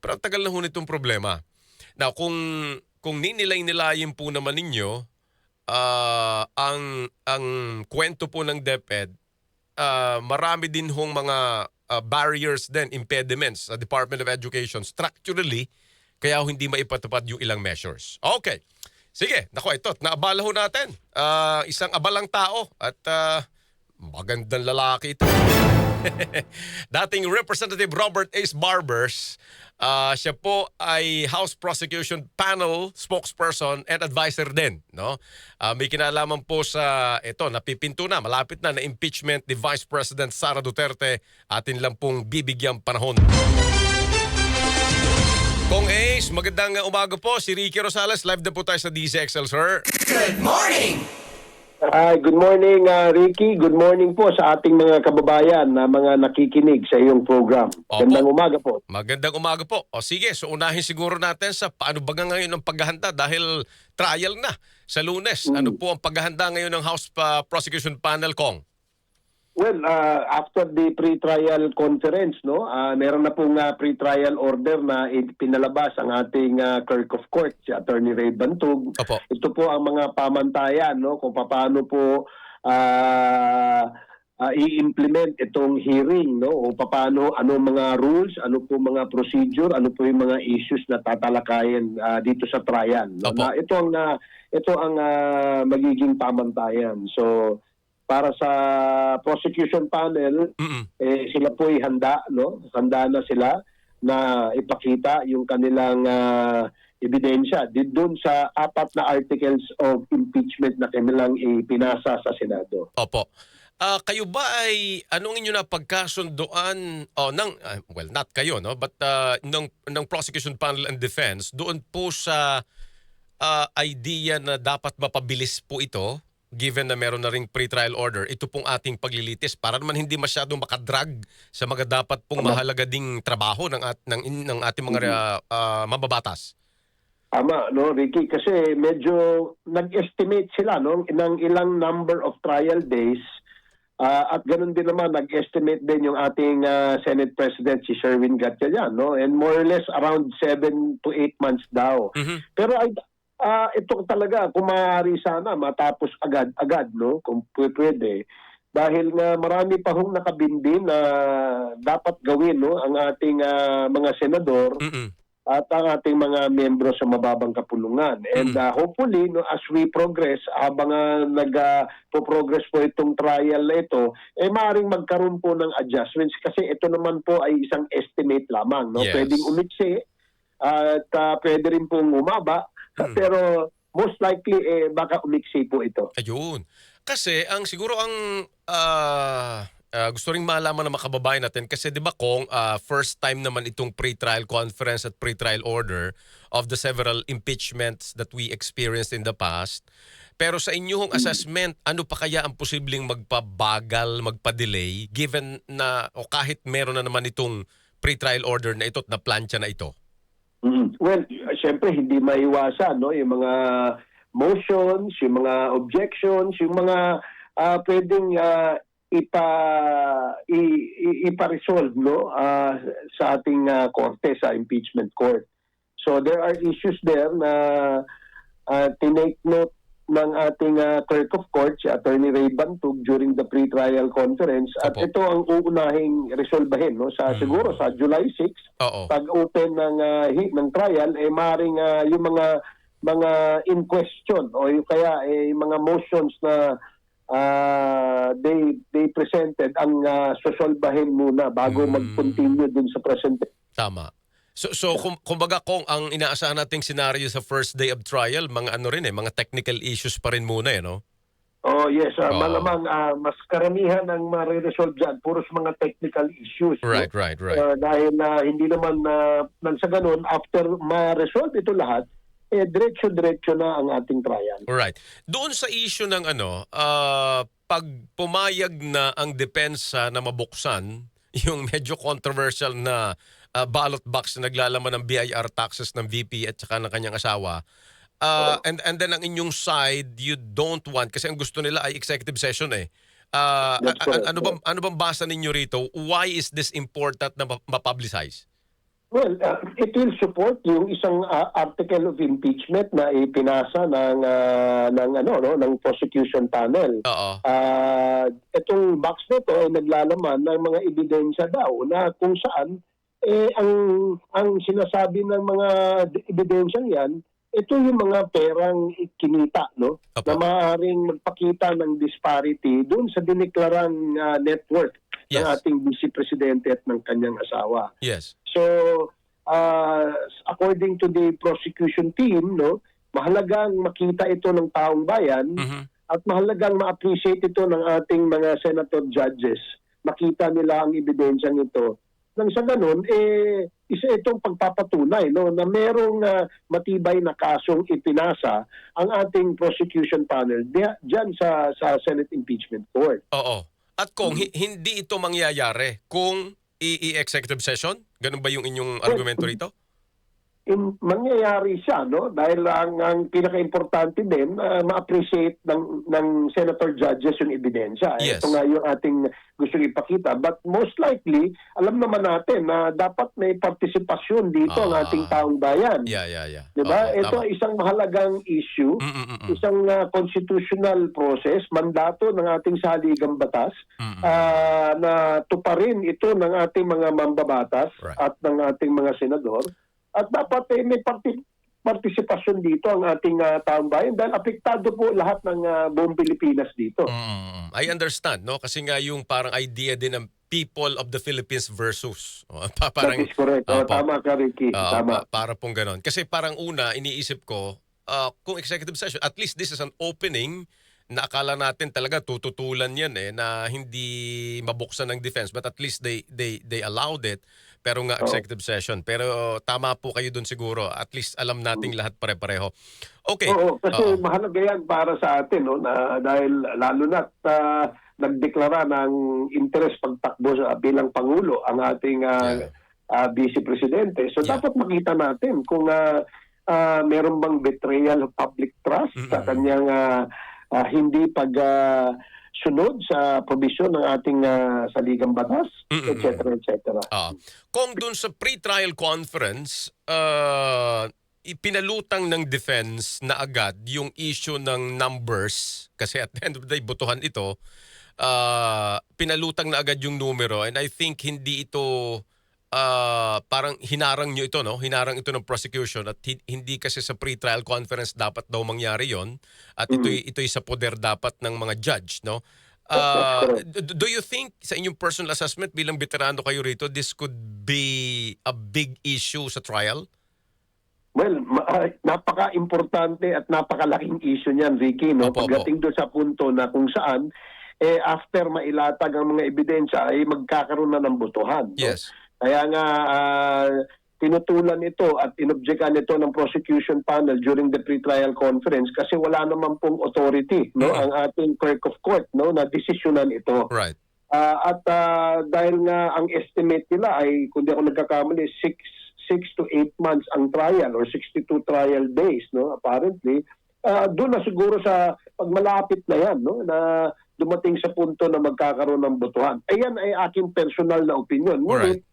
pero ang tagal na ho nitong problema. Now, kung ninilay-nilayin po naman ninyo, ang kwento po ng DepEd, marami din hong mga barriers din, impediments sa Department of Education structurally, kaya hindi maipatupad yung ilang measures. Okay. Sige, nako ito, naabala ho natin. Isang abalang tao at magandang lalaki ito. Dating Representative Robert Ace Barbers, siya po ay House Prosecution Panel spokesperson and advisor din. No? May kinalaman po sa ito, napipinto na, malapit na impeachment ni Vice President Sara Duterte. Atin lang pong bibigyang panahon. Kong Ace, magandang umaga po. Si Ricky Rosales, live na po tayo sa DZXL, sir. Good morning! Good morning, Ricky. Good morning po sa ating mga kababayan na mga nakikinig sa iyong program. Magandang umaga po. Magandang umaga po. O sige, so unahin siguro natin sa paano ba ngayon ang paghahanda dahil trial na sa Lunes. Ano po ang paghahanda ngayon ng House Prosecution Panel, Kong? Well, after the pre-trial conference, no, meron na pong pre-trial order na pinalabas ang ating clerk of court, si Attorney Ray Bantug. Opo. Ito po ang mga pamantayan, no, kung paano po i-implement itong hearing, no, o paano, ano mga rules, ano po mga procedure, ano po yung mga issues na tatalakayin dito sa trial. No? Na ito ang magiging pamantayan. So para sa prosecution panel, sila po ay handa, no? Handa na sila na ipakita yung kanilang ebidensya doon sa 4 na articles of impeachment na kanilang ipinasa sa Senado. Opo. Kayo ba ay anong inyo na pagkasunduan well, not kayo, no, but ng Prosecution Panel and Defense doon po sa idea na dapat mapabilis po ito given na meron na ring pre-trial order, ito pong ating paglilitis para naman hindi masyadong makadrag sa mga dapat pong mahalaga ding trabaho ng ating mga mababatas. Tama, no, Ricky, kasi medyo nag-estimate sila, no, ng ilang number of trial days at ganun din naman nag-estimate din yung ating Senate President si Sherwin Gatchalian, no, and more or less around 7 to 8 months daw. Pero ito talaga, kung maaari sana matapos agad, no? Kung pwede. Dahil nga marami pa hong nakabindi na dapat gawin, no? Ang ating mga senador at ang ating mga miyembro sa mababang kapulungan. And hopefully, no, as we progress, habang nag-progress po itong trial na ito, maaaring magkaroon po ng adjustments kasi ito naman po ay isang estimate lamang. No? Yes. Pwedeng umiksi at pwede rin pong umaba. Pero most likely baka umiksi po ito. Ayun. Kasi siguro ang gusto ring malaman ng mga kababayan natin kasi 'di ba Kong, first time naman itong pre-trial conference at pre-trial order of the several impeachments that we experienced in the past. Pero sa inyong assessment, ano pa kaya ang posibleng magpabagal, magpa-delay given na o kahit meron na naman itong pre-trial order na ito at na plancha na ito? Well, siyempre hindi maiwasan, no, yung mga motions, yung mga objections, yung mga pwedeng ipa-resolve, no, sa ating korte, sa impeachment court. So there are issues there na tinake note ng ating clerk of court, si Attorney Ray Bantug, during the pre-trial conference. At ito ang uunahing resolbahin, no, sa siguro sa July 6, pag-open ng trial, maaaring yung mga in question o yung kaya yung mga motions na they presented ang sosolbahin muna bago mag-continue dun sa presente. Tama. So kumbaga Kong, ang inaasahan nating scenario sa first day of trial, mga ano rin mga technical issues pa rin muna no? Oh yes, malamang mas karamihan ang ma-resolve dyan, puros mga technical issues. Right, no? right. Dahil hindi naman nang sa ganun, after ma-resolve ito lahat, diretso-diretso na ang ating trial. Alright. Doon sa issue ng pag pumayag na ang depensa na mabuksan, yung medyo controversial na ballot box na naglalaman ng BIR taxes ng VP at saka ng kanyang asawa. And then ang inyong side, you don't want, kasi ang gusto nila ay executive session ano bang basa ninyo rito? Why is this important na mapublicize? Well, it will support yung isang article of impeachment na ipinasa ng prosecution panel. Oo. Itong box nito ay naglalaman ng mga ebidensya daw na kung saan ang sinasabi ng mga ebidensyang yan, ito yung mga perang kinita, no? Opo. Na maaaring magpakita ng disparity doon sa diniklarang net worth ng Yes. ating vice presidente at ng kanyang asawa. Yes. So, according to the prosecution team, no, mahalagang makita ito ng taong bayan Mhm. at mahalagang ma-appreciate ito ng ating mga senator judges. Makita nila ang ebidensyang ito. Nang sa ganun, isa itong pagpapatunay, no, na merong matibay na kasong ipinasa ang ating prosecution panel diyan sa Senate Impeachment Court. Oo. At kung hindi ito mangyayari, kung i-executive session, ganun ba yung inyong argumento rito? Mangyayari siya, no, dahil ang pinaka-importante din ma-appreciate ng senator judges yung ebidensya. Yes. Ito nga yung ating gustong ipakita, but most likely alam naman natin na dapat may partisipasyon dito ang ating taong bayan. Yeah. 'Di ba? Oo, Ito tama. ay isang mahalagang issue, isang constitutional process, mandato ng ating saligang batas na tuparin ito ng ating mga mambabatas Right. at ng ating mga senador. At dapat may partisipasyon dito ang ating taong bayan dahil apektado po lahat ng buong Pilipinas dito. I understand, no? Kasi nga yung parang idea din ng people of the Philippines versus. That is correct. Opo. Tama ka, Ricky. Tama. Para pong ganon. Kasi parang una, iniisip ko, kung executive session, at least this is an opening na akala natin talaga tututulan yan na hindi mabuksan ng defense, but at least they allowed it. Pero nga executive session. Pero tama po kayo dun siguro. At least alam nating lahat pare-pareho. Okay. Oo, kasi mahalaga yan para sa atin, no, na dahil lalo na't nagdeklara ng interest pagtakbo bilang Pangulo ang ating Vice Presidente. So dapat makita natin kung meron bang betrayal of public trust sa kanyang hindi sunod sa probisyon ng ating saligang batas, etc. etc. Kung dun sa pre-trial conference, ipinalutang ng defense na agad yung issue ng numbers, kasi at the end of the day, butuhan ito, pinalutang na agad yung numero, and I think hindi ito parang hinarang nyo ito, no? Hinarang ito ng prosecution at hindi kasi sa pre-trial conference dapat daw mangyari yon at ito'y sa poder dapat ng mga judge, no? Do you think sa inyong personal assessment bilang veterano kayo rito, this could be a big issue sa trial? Well, napaka-importante at napakalaking issue niyan, Ricky, no? Opo. Pagdating doon sa punto na kung saan after mailatag ang mga ebidensya ay magkakaroon na ng botohan. No? Yes. Kaya nga tinutulan ito at inobjectan ito ng prosecution panel during the pre-trial conference kasi wala naman pong authority, no, ang ating clerk of court, no, na desisyonan ito. Right. At dahil nga ang estimate nila ay, kung di ako nagkakamali, 6 to 8 months ang trial or 62 trial days, no, apparently. Doon na siguro sa pagmalapit na yan, no, na dumating sa punto na magkakaroon ng botohan. Ayan ay aking personal na opinion. Alright.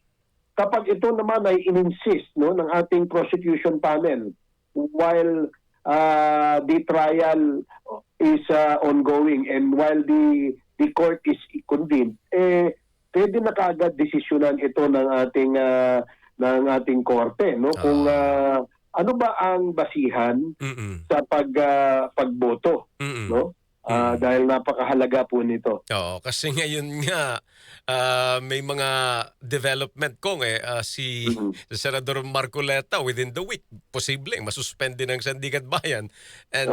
Kapag ito naman ay in-insist, no, ng ating prosecution panel while the trial is ongoing and while the court is convened, pwede na kaagad desisyonan ito ng ating korte, no, kung ano ba ang basihan sa pagboto, no? Dahil napakahalaga po nito. Oo, kasi ngayon nga may mga development kong si Senador Marcoleta within the week posibleng masuspende ng Sandigan Bayan, and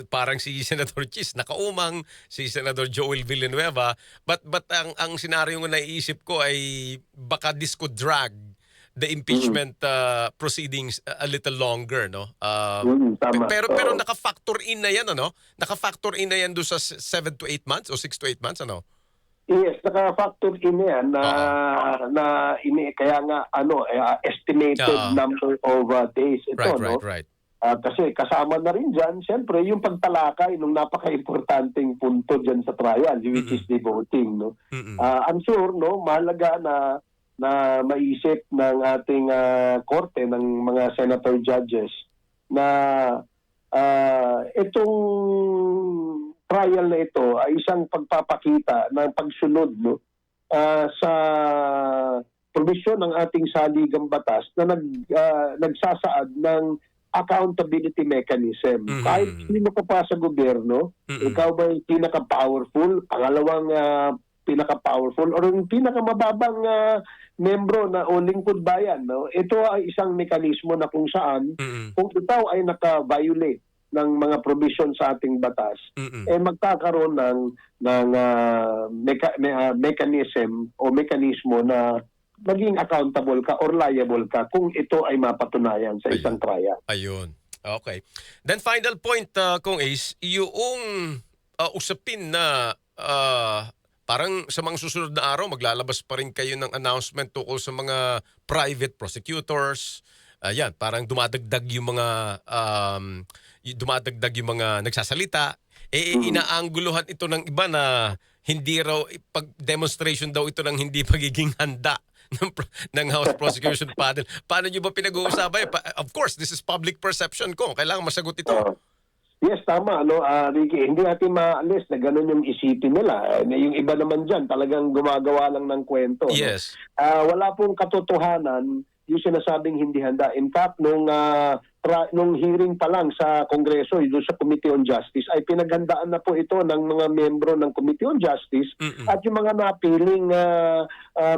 parang si Senator Chis nakaumang, si Senador Joel Villanueva, but ang senaryo na naiisip ko ay baka this could drag the impeachment proceedings a little longer, no? Tama. Pero naka-factor in na yan, ano? Naka-factor in na yan doon sa 7 to 8 months o 6 to 8 months, ano? Yes, naka-factor in yan kaya nga estimated number of days ito, no? Right. Kasi kasama na rin dyan, siyempre, yung pagtalakay ng napaka-importanting punto dyan sa trial, which is the voting, no? I'm sure, no, mahalaga na na maisip ng ating korte, ng mga senator judges, na itong trial na ito ay isang pagpapakita ng pagsunod, no, sa provision ng ating saligang batas na nagsasaad ng accountability mechanism. Mhm. Kahit sino ka pa sa gobyerno, ikaw ba yung pinaka-powerful, pangalawang pinaka-powerful, or yung pinakamababang membro na o lingkod bayan, no? Ito ay isang mekanismo na kung saan, kung ikaw ay naka-violate ng mga provision sa ating batas, magkakaroon ng mechanism o mekanismo na maging accountable ka or liable ka kung ito ay mapatunayan sa isang trial. Ayun. Okay. Then final point, Kong Ace, yung usapin na parang sa mga susunod na araw, maglalabas pa rin kayo ng announcement tungkol sa mga private prosecutors. Ayan, parang dumadagdag yung mga nagsasalita. Inaangguluhan ito ng iba na hindi raw, pag-demonstration daw ito ng hindi pagiging handa ng House Prosecution Panel. Paano nyo ba pinag-uusapan? Of course, this is public perception ko. Kailangan masagot ito. Yes, tama. Ricky, hindi natin maalis na gano'n yung isipin nila. Yung iba naman dyan, talagang gumagawa lang ng kwento. Yes. No? Wala pong katotohanan yung sinasabing hindi handa. In fact, nung hearing pa lang sa Kongreso, doon sa Committee on Justice, ay pinaghandaan na po ito ng mga membro ng Committee on Justice at yung mga napiling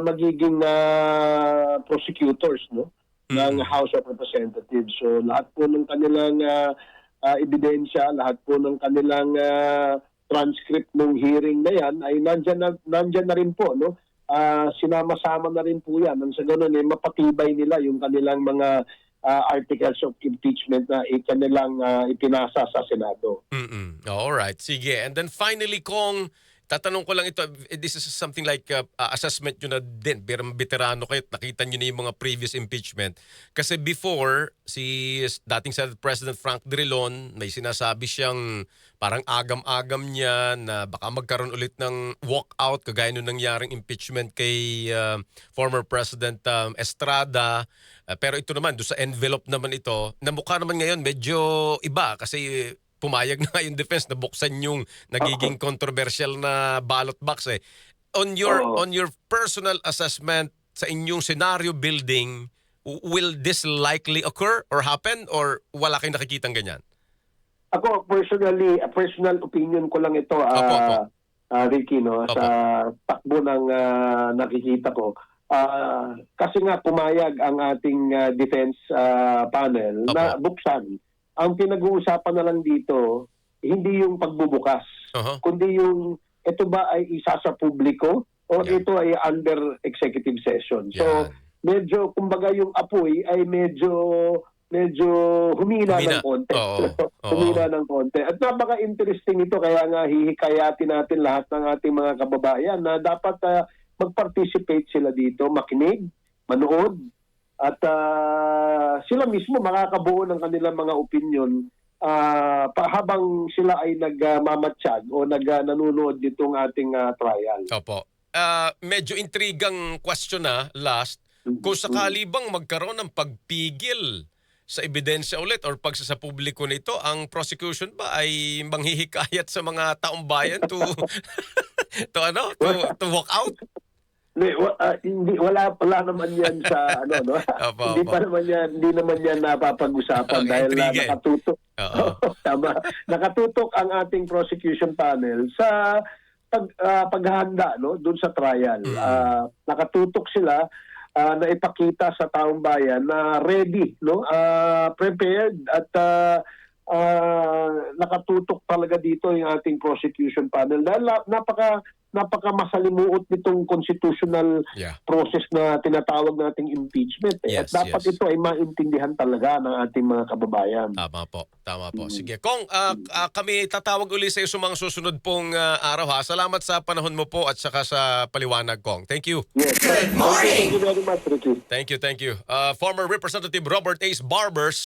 magiging prosecutors, no, ng House of Representatives. So lahat po ng kanilang ebidensya, lahat po ng kanilang transcript ng hearing na yan ay nandyan na rin po, no? Sinama-sama na rin po yan. Nang sa ganun, mapatibay nila yung kanilang mga articles of impeachment na kanilang ipinasa sa Senado. Alright, sige. And then finally, Kong, tatanong ko lang ito, this is something like assessment nyo na din, veterano kayo, nakita nyo na yung mga previous impeachment. Kasi before, si dating Senate President Frank Drilon, may sinasabi siyang parang agam-agam niya na baka magkaroon ulit ng walkout, kagaya nung nangyaring impeachment kay former President Estrada. Pero ito naman, doon sa envelope naman ito, na mukha naman ngayon medyo iba kasi pumayag na yung defense na buksan yung nagiging controversial na ballot box eh. On your personal assessment sa inyong scenario building, will this likely occur or happen or wala kayong nakikitang ganyan? Ako personally, personal opinion ko lang ito, Ricky, no, sa takbo ng nakikita ko. Kasi nga pumayag ang ating defense panel na buksan. Ang pinag-uusapan na lang dito, hindi yung pagbubukas, kundi yung ito ba ay isa sa publiko o ito ay under executive session. So medyo, kumbaga yung apoy ay medyo humina ng konti. Humina ng konti. At napaka-interesting ito, kaya nga hihikayatin natin lahat ng ating mga kababayan na dapat mag-participate sila dito, makinig, manood, at sila mismo makakabuo ng kanilang mga opinion habang sila ay nagmamatsyag o nanonood nitong ating trial. Opo. Medyo intrigang question na last. Kung sakali bang magkaroon ng pagpigil sa ebidensya ulit or sa publiko nito, ang prosecution ba ay manghihikayat sa mga taong bayan to to walk out? Hindi, wala naman yan sa no. Hindi naman yan napapag-usapan dahil nakatutok. Tama. Nakatutok ang ating prosecution panel sa paghahanda, no, doon sa trial. Nakatutok sila na ipakita sa taong bayan na ready, no, prepared at nakatutok talaga dito yung ating prosecution panel dahil napaka masalimuot nitong constitutional process na tinatawag nating impeachment. At dapat ito ay maintindihan talaga ng ating mga kababayan. Tama po. Sige. Kong, kami tatawag uli sa iyo sa mga susunod pong araw ha. Salamat sa panahon mo po at saka sa paliwanag, Kong. Thank you. Yes. Good morning. Thank you very much, Ricky. Thank you. Former Representative Robert Ace Barbers.